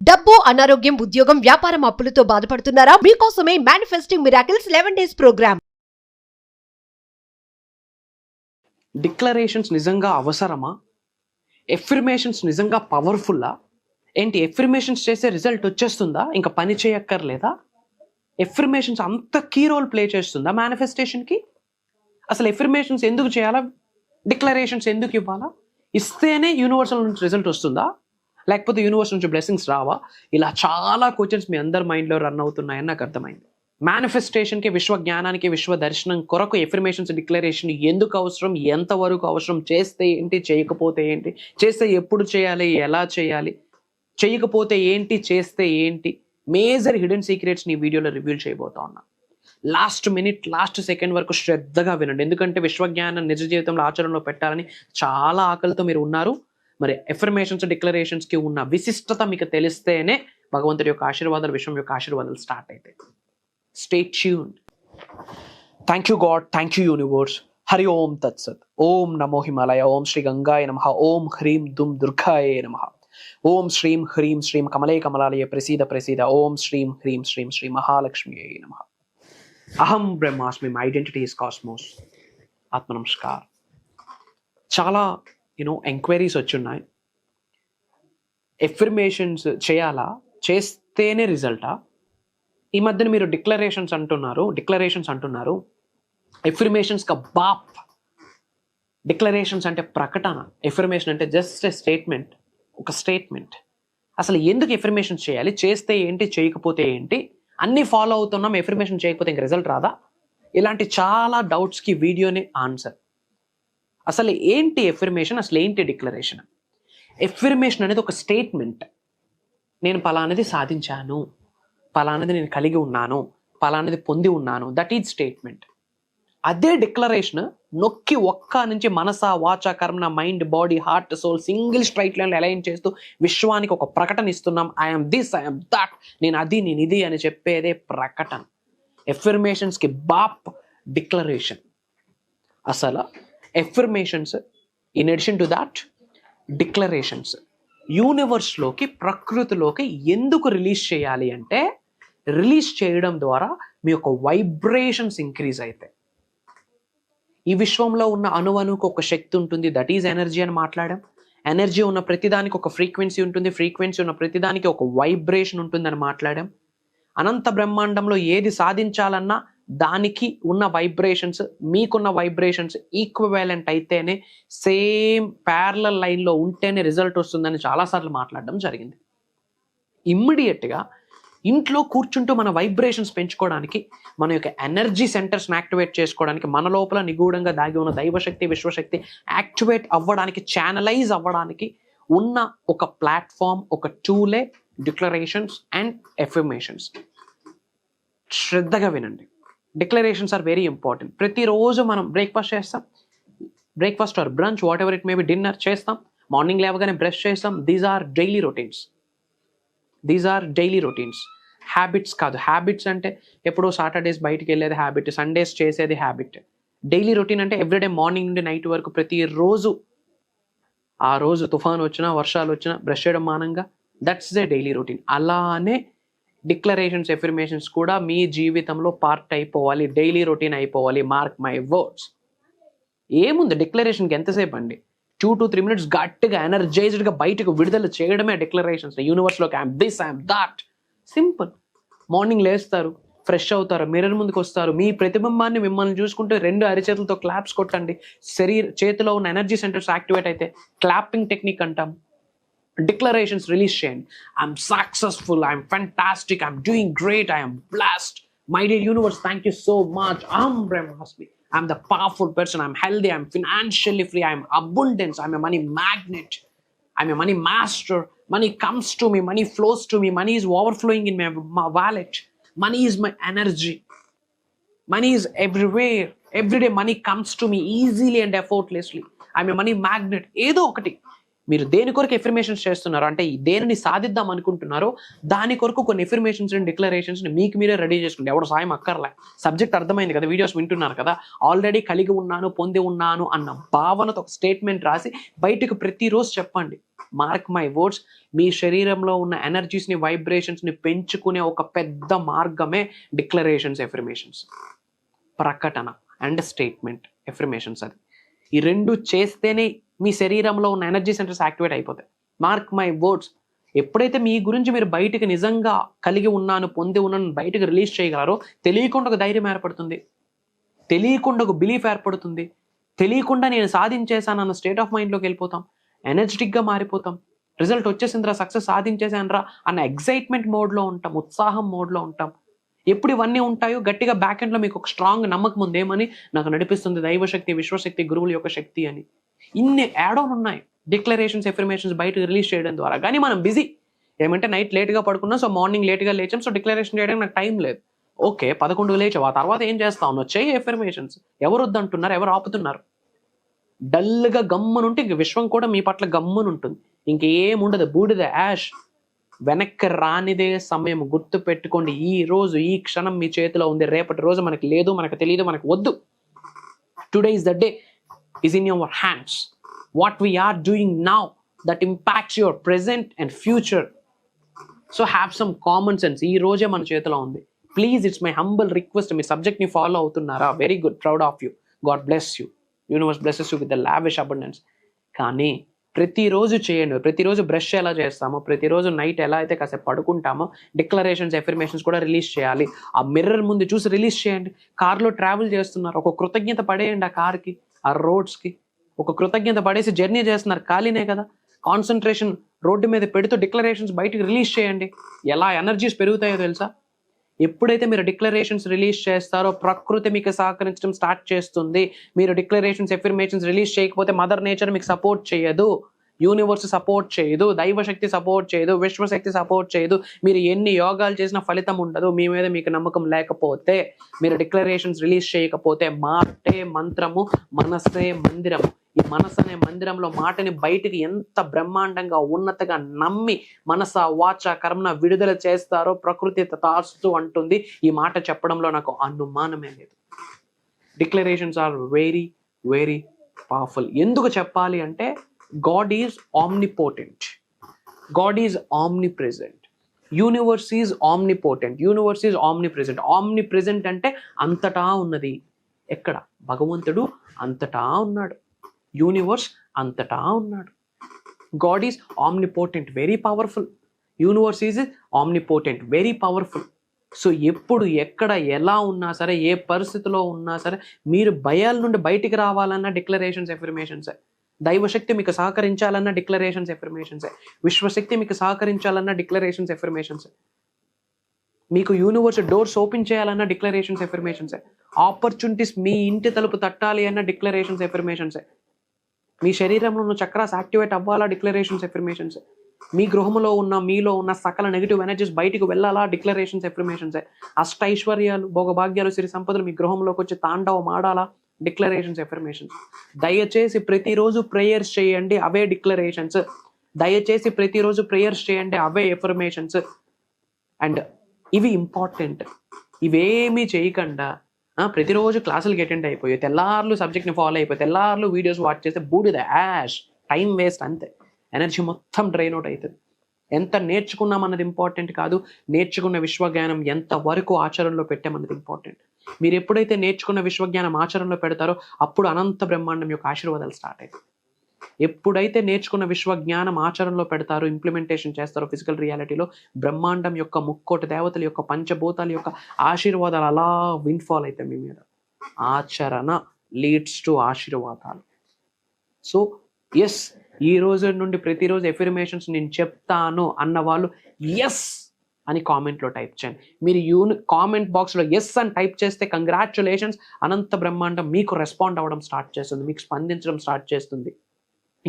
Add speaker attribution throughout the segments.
Speaker 1: డబ్బు, అనారోగ్యం, ఉద్యోగం, వ్యాపారం, అప్పులతో బాధపడుతున్నారా? మీకోసమే manifesting miracles 11 days program.
Speaker 2: Declarations నిజంగా అవసరమా? ఎఫర్మేషన్స్ నిజంగా పవర్ఫుల్లా? ఏంటి ఎఫర్మేషన్స్ చేసే రిజల్ట్ వచ్చేస్తుందా? ఇంకా పని చేయక్కర్లేదా? ఎఫర్మేషన్స్ అంత కీ రోల్ ప్లే చేస్తుందా మేనిఫెస్టేషన్కి? అసలు ఎఫర్మేషన్స్ ఎందుకు చేయాలా? డిక్లరేషన్స్ ఎందుకు ఇవ్వాలా? ఇస్తేనే యూనివర్సల్ నుంచి రిజల్ట్ వస్తుందా? లేకపోతే యూనివర్స్ నుంచి బ్లెస్సింగ్స్ రావా? ఇలా చాలా క్వశ్చన్స్ మీ అందరి మైండ్లో రన్ అవుతున్నాయని నాకు అర్థమైంది. మేనిఫెస్టేషన్కి, విశ్వ జ్ఞానానికి, విశ్వ దర్శనం కొరకు ఎఫర్మేషన్స్, డిక్లరేషన్ ఎందుకు అవసరం, ఎంతవరకు అవసరం, చేస్తే ఏంటి, చేయకపోతే ఏంటి, చేస్తే ఎప్పుడు చేయాలి, ఎలా చేయాలి, చేయకపోతే ఏంటి, చేస్తే ఏంటి, మేజర్ హిడెన్ సీక్రెట్స్ నీ వీడియోలో రివీల్ చేయబోతా ఉన్నా. లాస్ట్ మినిట్, లాస్ట్ సెకండ్ వరకు శ్రద్ధగా వినండి. ఎందుకంటే విశ్వజ్ఞానం నిజ జీవితంలో ఆచరణలో పెట్టాలని చాలా ఆకలితో మీరు ఉన్నారు. మరి ఎఫర్మేషన్స్, డిక్లరేషన్స్కి ఉన్న విశిష్టత మీకు తెలిస్తేనే భగవంతుడి యొక్క ఆశీర్వాదాలు, విశ్వం యొక్క ఆశీర్వాదాలు స్టార్ట్ అవుతాయి. Stay tuned. Thank you God, thank you universe. Hari Om తత్సత్. ఓం నమో హిమాలయ. ఓం శ్రీ గంగాయ నమః. ఓం హ్రీం దుమ్ దుర్గాయ నమః. ఓం శ్రీం హ్రీం శ్రీం కమలే కమలాలయ ప్రసీద ప్రసీద. ఓం శ్రీం హ్రీం శ్రీం శ్రీ మహాలక్ష్మియే నమః. అహం బ్రహ్మాస్మి. My identity is cosmos. ఆత్మ నమస్కార్. చాలా ఎంక్వైరీస్ వచ్చున్నాయి. ఎఫర్మేషన్స్ చేయాలా, చేస్తేనే రిజల్టా? ఈ మధ్యన మీరు డిక్లరేషన్స్ అంటున్నారు. ఎఫర్మేషన్స్ కా బాప్. డిక్లరేషన్స్ అంటే ప్రకటన, ఎఫర్మేషన్ అంటే జస్ట్ ఎ స్టేట్మెంట్, ఒక స్టేట్మెంట్. అసలు ఎందుకు ఎఫర్మేషన్స్ చేయాలి, చేస్తే ఏంటి, చేయకపోతే ఏంటి, అన్నీ ఫాలో అవుతున్నాం, ఎఫర్మేషన్ చేయకపోతే ఇంక రిజల్ట్ రాదా? ఇలాంటి చాలా డౌట్స్కి వీడియోనే ఆన్సర్. అసలు ఏంటి ఎఫర్మేషన్, అసలు ఏంటి డిక్లరేషన్? ఎఫర్మేషన్ అనేది ఒక స్టేట్మెంట్. నేను పలానది సాధించాను, పలానది నేను కలిగి ఉన్నాను, పలానది పొంది ఉన్నాను, దట్ ఈజ్ స్టేట్మెంట్. అదే డిక్లరేషన్ నొక్కి ఒక్క నుంచి మనస, వాచ, కర్మ, mind, body, heart, soul single straight లైన్లో అలైన్ చేస్తూ విశ్వానికి ఒక ప్రకటన ఇస్తున్నాం. ఐఎమ్ దిస్, ఐఎమ్ దట్, నేను అది, నేను ఇది అని చెప్పేదే ప్రకటన. ఎఫర్మేషన్స్కి బాప్ డిక్లరేషన్. అసలు affirmations in addition to that, declarations యూనివర్స్లోకి, ప్రకృతిలోకి ఎందుకు రిలీజ్ చేయాలి అంటే, రిలీజ్ చేయడం ద్వారా మీ యొక్క వైబ్రేషన్స్ ఇంక్రీజ్ అవుతాయి. ఈ విశ్వంలో ఉన్న అణువుకు ఒక శక్తి ఉంటుంది, దట్ ఈజ్ ఎనర్జీ అని మాట్లాడాం. ఎనర్జీ ఉన్న ప్రతిదానికి ఒక ఫ్రీక్వెన్సీ ఉంటుంది, ఫ్రీక్వెన్సీ ఉన్న ప్రతిదానికి ఒక వైబ్రేషన్ ఉంటుందని మాట్లాడాం. అనంత బ్రహ్మాండంలో ఏది సాధించాలన్నా దానికి ఉన్న వైబ్రేషన్స్, మీకున్న వైబ్రేషన్స్ ఈక్వివాలెంట్ అయితేనే, సేమ్ ప్యారలల్ లైన్లో ఉంటేనే రిజల్ట్ వస్తుందని చాలాసార్లు మాట్లాడడం జరిగింది. ఇమ్మీడియట్గా ఇంట్లో కూర్చుంటూ మన వైబ్రేషన్స్ పెంచుకోవడానికి, మన యొక్క ఎనర్జీ సెంటర్స్ని యాక్టివేట్ చేసుకోవడానికి, మన లోపల నిగూఢంగా దాగి ఉన్న దైవశక్తి, విశ్వశక్తి యాక్టివేట్ అవ్వడానికి, ఛానలైజ్ అవ్వడానికి ఉన్న ఒక ప్లాట్ఫామ్, ఒక టూలే డిక్లరేషన్స్ అండ్ ఎఫర్మేషన్స్. శ్రద్ధగా వినండి. Declarations are very important. ప్రతిరోజు మనం బ్రేక్ఫాస్ట్ చేస్తాం, breakfast or brunch, what ever it may be, dinner చేస్తాం, మార్నింగ్ లేవగానే బ్రష్ చేస్తాం. These are daily routines. Habits కాదు. హ్యాబిట్స్ అంటే ఎప్పుడో సాటర్డేస్ బయటికి వెళ్ళేది హ్యాబిట్, సండేస్ చేసేది హ్యాబిట్. డైలీ రొటీన్ అంటే ఎవ్రీడే మార్నింగ్ నుండి నైట్ వరకు ప్రతిరోజు, ఆ రోజు తుఫాన్ వచ్చినా, వర్షాలు వచ్చినా బ్రష్ చేయడం మానంగా, దట్స్ ద డైలీ రొటీన్. అలానే డిక్లరేషన్స్, ఎఫర్మేషన్స్ కూడా మీ జీవితంలో పార్ట్ అయిపోవాలి, డైలీ రొటీన్ అయిపోవాలి. Mark my words. ఏముంది డిక్లరేషన్కి ఎంతసేపు అండి? 2 to 3 minutes గట్టిగా ఎనర్జైజ్డ్గా బయటకు విడుదల చేయడమే డిక్లరేషన్స్. యూనివర్స్లోకి I'm this, I'm that. Simple. Morning లేస్తారు, ఫ్రెష్ అవుతారు, మిర్రర్ ముందుకు వస్తారు, మీ ప్రతిబింబాన్ని మిమ్మల్ని చూసుకుంటే 2 అరిచేతులతో క్లాప్స్ కొట్టండి. చేతిలో ఉన్న ఎనర్జీ సెంటర్స్ యాక్టివేట్ అయితే క్లాపింగ్ టెక్నిక్ అంటాం. డిక్లరేషన్స్ రిలీజ్ చేయండి. I'm successful, I'm fantastic, I'm doing great, I'm blast. My dear universe, thank you so much. అహం బ్రహ్మాస్మి. I'm the powerful person, I'm healthy, I'm financially free, I'm abundance, I'm a money magnet, I'm a money master. Money comes to me, money flows to me, money is overflowing in my wallet. Money is my energy. Money is everywhere. Every day money comes to me easily and effortlessly. I'm a money magnet. ఏదో ఒకటి మీరు దేని కొరకు affirmations చేస్తున్నారో, అంటే దేనిని సాధిద్దాం అనుకుంటున్నారో దాని కొరకు కొన్ని ఎఫర్మేషన్స్ అండ్ డిక్లరేషన్స్ మీకు మీరే రెడీ చేసుకోండి. ఎవరు సాయం అక్కర్లే. సబ్జెక్ట్ అర్థమైంది కదా, వీడియోస్ వింటున్నారు కదా. ఆల్రెడీ కలిగి ఉన్నాను, పొంది ఉన్నాను అన్న భావనతో ఒక స్టేట్మెంట్ రాసి బయటకు ప్రతిరోజు చెప్పండి. మార్క్ మై వర్డ్స్, మీ శరీరంలో ఉన్న ఎనర్జీస్ని, వైబ్రేషన్స్ని పెంచుకునే ఒక పెద్ద మార్గమే డిక్లరేషన్స్, ఎఫర్మేషన్స్. ప్రకటన అండ్ స్టేట్మెంట్, ఎఫర్మేషన్స్. అది ఈ రెండు చేస్తేనే మీ శరీరంలో ఉన్న ఎనర్జీ సెంటర్స్ యాక్టివేట్ అయిపోతాయి. మార్క్ మై వర్డ్స్, ఎప్పుడైతే మీ గురించి మీరు బయటకు నిజంగా కలిగి ఉన్నాను, పొంది ఉన్నాను బయటకు రిలీజ్ చేయగలరో తెలియకుండా ఒక ధైర్యం ఏర్పడుతుంది, తెలియకుండా ఒక బిలీఫ్ ఏర్పడుతుంది, తెలియకుండా నేను సాధించేశాను అన్న స్టేట్ ఆఫ్ మైండ్లోకి వెళ్ళిపోతాం, ఎనర్జెటిక్గా మారిపోతాం. రిజల్ట్ వచ్చేసిందిరా, సక్సెస్ సాధించేసానరా అన్న ఎగ్జైట్మెంట్ మోడ్లో ఉంటాం, ఉత్సాహం మోడ్లో ఉంటాం. ఎప్పుడు ఇవన్నీ ఉంటాయో గట్టిగా బ్యాక్ ఎండ్లో మీకు ఒక స్ట్రాంగ్ నమ్మకం ఉంది, ఏమని నాకు నడిపిస్తుంది దైవశక్తి, విశ్వశక్తి, గురువుల యొక్క శక్తి అని. ఇన్ని యాడ్ ఆన్ ఉన్నాయి డిక్లరేషన్స్, ఎఫర్మేషన్స్ బయటకు రిలీజ్ చేయడం ద్వారా. కానీ మనం బిజీ, ఏమంటే నైట్ లేట్గా పడుకున్నాం, సో మార్నింగ్ లేట్గా లేచాం, సో డిక్లరేషన్ చేయడానికి నాకు టైం లేదు. ఓకే, 11కు లేచావు, ఆ తర్వాత ఏం చేస్తా ఉన్నావు? చెయ్యి ఎఫర్మేషన్స్. ఎవరు వద్దంటున్నారు, ఎవరు ఆపుతున్నారు? డల్గా గమ్మునుంటే ఇంక విశ్వం కూడా మీ పట్ల గమ్మునుంటుంది, ఇంకేముండదు, బూడిద, యాష్. వెనక్కి రానిదే సమయం, గుర్తు పెట్టుకోండి. ఈ రోజు, ఈ క్షణం మీ చేతిలో ఉంది, రేపటి రోజు మనకు లేదు, మనకు తెలియదు, మనకు వద్దు. Today is the day, is in your hands. What we are doing now that impacts your present and future. So have some common sense. ఈ రోజే మన చేతిలో ఉంది. Please, it's my humble request. మీ సబ్జెక్ట్ని ఫాలో అవుతున్నారా? Very good, proud of you. God bless you. Universe blesses you with the lavish abundance. కానీ ప్రతిరోజు చేయండి. ప్రతిరోజు బ్రష్ ఎలా చేస్తామో, ప్రతిరోజు నైట్ ఎలా అయితే కాసేపు పడుకుంటామో, డిక్లరేషన్స్, ఎఫర్మేషన్స్ కూడా రిలీజ్ చేయాలి. ఆ మిర్రర్ ముందు చూసి రిలీజ్ చేయండి. కార్లో ట్రావెల్ చేస్తున్నారు, ఒక కృతజ్ఞత పడేయండి ఆ కార్కి, ఆ రోడ్స్కి. ఒక కృతజ్ఞత పడేసి జర్నీ చేస్తున్నారు, ఖాళీనే కదా. కాన్సన్ట్రేషన్ రోడ్డు మీద పెడుతూ డిక్లరేషన్స్ బయటకు రిలీజ్ చేయండి. ఎలా ఎనర్జీస్ పెరుగుతాయో తెలుసా? ఎప్పుడైతే మీరు డిక్లరేషన్స్ రిలీజ్ చేస్తారో ప్రకృతి మీకు సహకరించడం స్టార్ట్ చేస్తుంది. మీరు డిక్లరేషన్స్, ఎఫర్మేషన్స్ రిలీజ్ చేయకపోతే మదర్ నేచర్ మీకు సపోర్ట్ చేయదు, యూనివర్స్ సపోర్ట్ చేయదు, దైవశక్తి సపోర్ట్ చేయదు, విశ్వశక్తి సపోర్ట్ చేయదు. మీరు ఎన్ని యోగాలు చేసినా ఫలితం ఉండదు. మీ మీద మీకు నమ్మకం లేకపోతే, మీరు డిక్లరేషన్స్ రిలీజ్ చేయకపోతే. మాటే మంత్రము, మనసే మందిరము. ఈ మనసు అనే మందిరంలో మాటని బయటికి ఎంత బ్రహ్మాండంగా, ఉన్నతగా నమ్మి మనస, వాచ, కర్మన విడుదల చేస్తారో ప్రకృతి తథాస్తు అంటుంది. ఈ మాట చెప్పడంలో నాకు అనుమానమే లేదు. Declarations are very very powerful. ఎందుకు చెప్పాలి అంటే, God is omnipotent. God is omnipresent. Universe is omnipotent. Universe is omnipresent. Omnipresent అంటే అంతటా ఉన్నది. ఎక్కడ? భగవంతుడు అంతటా ఉన్నాడు. యూనివర్స్ అంతటా ఉన్నాడు. God is omnipotent, very powerful. Universe is omnipotent, very powerful. So ఎప్పుడు, ఎక్కడ, ఎలా ఉన్నా సరే, ఏ పరిస్థితిలో ఉన్నా సరే, మీరు భయాల నుండి బయటికి రావాలన్న డిక్లరేషన్స్, ఎఫర్మేషన్స్. దైవశక్తి మీకు సహకరించాలన్న డిక్లరేషన్స్, ఎఫర్మేషన్స్. విశ్వశక్తి మీకు సహకరించాలన్న డిక్లరేషన్స్, ఎఫర్మేషన్స్. మీకు యూనివర్స్ డోర్స్ ఓపెన్ చేయాలన్న డిక్లరేషన్స్, ఎఫర్మేషన్స్. ఆపర్చునిటీస్ మీ ఇంటి తలుపు తట్టాలి అన్న డిక్లరేషన్స్, ఎఫర్మేషన్స్. మీ శరీరంలో ఉన్న చక్రాస్ యాక్టివేట్ అవ్వాలా, డిక్లరేషన్స్, ఎఫర్మేషన్స్. మీ గృహంలో ఉన్న, మీలో ఉన్న సకల నెగిటివ్ ఎనర్జీస్ బయటికి వెళ్ళాలా, డిక్లరేషన్స్, ఎఫర్మేషన్స్. అష్టైశ్వర్యాలు, భోగభాగ్యాలు, సిరి సంపదలు మీ గృహంలోకి వచ్చి తాండవం ఆడాలా, డిక్లరేషన్స్, ఎఫర్మేషన్స్. దయచేసి ప్రతిరోజు ప్రేయర్స్ చేయండి, అవే డిక్లరేషన్స్. దయచేసి ప్రతిరోజు ప్రేయర్స్ చేయండి, అవే ఎఫర్మేషన్స్. అండ్ ఇవి ఇంపార్టెంట్. ఇవేమీ చేయకుండా ప్రతిరోజు క్లాసులకి అటెండ్ అయిపోయి, తెల్లార్లు సబ్జెక్ట్ని ఫాలో అయిపోయి, తెల్లార్లు వీడియోస్ వాచ్ చేస్తే బూడిద, యాష్, టైం వేస్ట్, అంతే. ఎనర్జీ మొత్తం డ్రైన్ అవుట్ అవుతుంది. ఎంత నేర్చుకున్నాం అన్నది ఇంపార్టెంట్ కాదు, నేర్చుకున్న విశ్వజ్ఞానం ఎంతవరకు ఆచరణలో పెట్టామన్నది ఇంపార్టెంట్. మీరు ఎప్పుడైతే నేర్చుకున్న విశ్వజ్ఞానం ఆచరణలో పెడతారో అప్పుడు అనంత బ్రహ్మాండం యొక్క ఆశీర్వాదాలు స్టార్ట్ అవుతాయి. ఎప్పుడైతే నేర్చుకున్న విశ్వజ్ఞానం ఆచరణలో పెడతారో, ఇంప్లిమెంటేషన్ చేస్తారో ఫిజికల్ రియాలిటీలో, బ్రహ్మాండం యొక్క ముక్కోటి దేవతల యొక్క, పంచభూతాల యొక్క ఆశీర్వాదాలు అలా విన్ఫాల్ అవుతాయి మీ మీద. ఆచరణ లీడ్స్ టు ఆశీర్వాదాలు. సో ఎస్, ఈ రోజు నుండి ప్రతిరోజు ఎఫర్మేషన్స్ నేను చెప్తాను అన్న వాళ్ళు ఎస్ అని కామెంట్లో టైప్ చేయండి. మీరు కామెంట్ బాక్స్లో ఎస్ అని టైప్ చేస్తే కంగ్రాచులేషన్స్, అనంత బ్రహ్మాండం మీకు రెస్పాండ్ అవ్వడం స్టార్ట్ చేస్తుంది, మీకు స్పందించడం స్టార్ట్ చేస్తుంది.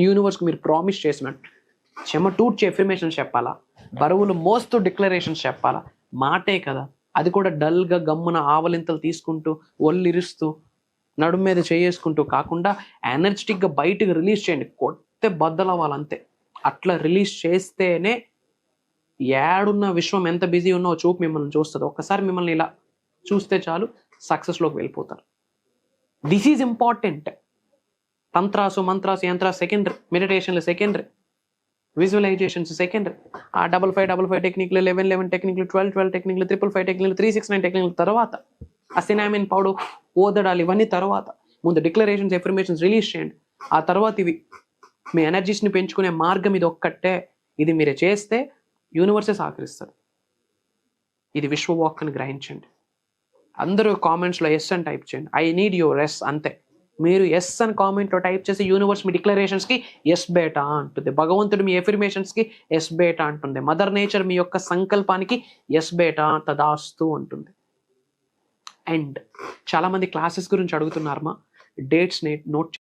Speaker 2: యూనివర్స్కి మీరు ప్రామిస్ చేసినట్టు చెమటూడ్చి ఎఫర్మేషన్స్ చెప్పాలా, బరువులు మోస్తూ డిక్లరేషన్స్ చెప్పాలా. మాటే కదా, అది కూడా డల్గా గమ్మున ఆవలింతలు తీసుకుంటూ, ఒళ్ళిరుస్తూ, నడుము మీద చేసుకుంటూ కాకుండా ఎనర్జెటిక్గా బయటకు రిలీజ్ చేయండి. చేస్తే బద్దలవ్వాలి అంతే. అట్లా రిలీజ్ చేస్తేనే ఏడున్న విశ్వం ఎంత బిజీ ఉన్నో చూపు మిమ్మల్ని చూస్తుంది. ఒక్కసారి మిమ్మల్ని ఇలా చూస్తే చాలు సక్సెస్లోకి వెళ్ళిపోతారు. This is important. Tantras mantras yantras secondary, మెడిటేషన్లు సెకండరీ, విజువలైజేషన్స్ సెకండరీ. ఆ 5555 టెక్నిక్లు, 1111 టెక్నిక్లు, 1212 టెక్నిక్లు, 555 టెక్నిక్లు, 369 టెక్నిక్లు తర్వాత, ఆ సినామిన్ పౌడర్ ఓదడాలు ఇవన్నీ తర్వాత. ముందు డిక్లరేషన్స్, ఎఫర్మేషన్స్ రిలీజ్ చేయండి. ఆ తర్వాత ఇవి మీ ఎనర్జీస్ని పెంచుకునే మార్గం ఇది ఒక్కటే. ఇది మీరు చేస్తే యూనివర్సే సహకరిస్తుంది. ఇది విశ్వవాక్ అని గ్రహించండి. అందరూ కామెంట్స్లో ఎస్ అని టైప్ చేయండి. ఐ నీడ్ యువర్ ఎస్ అంతే. మీరు ఎస్ అని కామెంట్లో టైప్ చేసి యూనివర్స్ మీ డిక్లరేషన్స్కి ఎస్ బేటా అంటుంది. భగవంతుడు మీ ఎఫర్మేషన్స్కి ఎస్ బేటా అంటుంది. మదర్ నేచర్ మీ యొక్క సంకల్పానికి ఎస్ బేటా తదాస్తు అంటుంది. అండ్ చాలామంది క్లాసెస్ గురించి అడుగుతున్నారమ్మా. Dates note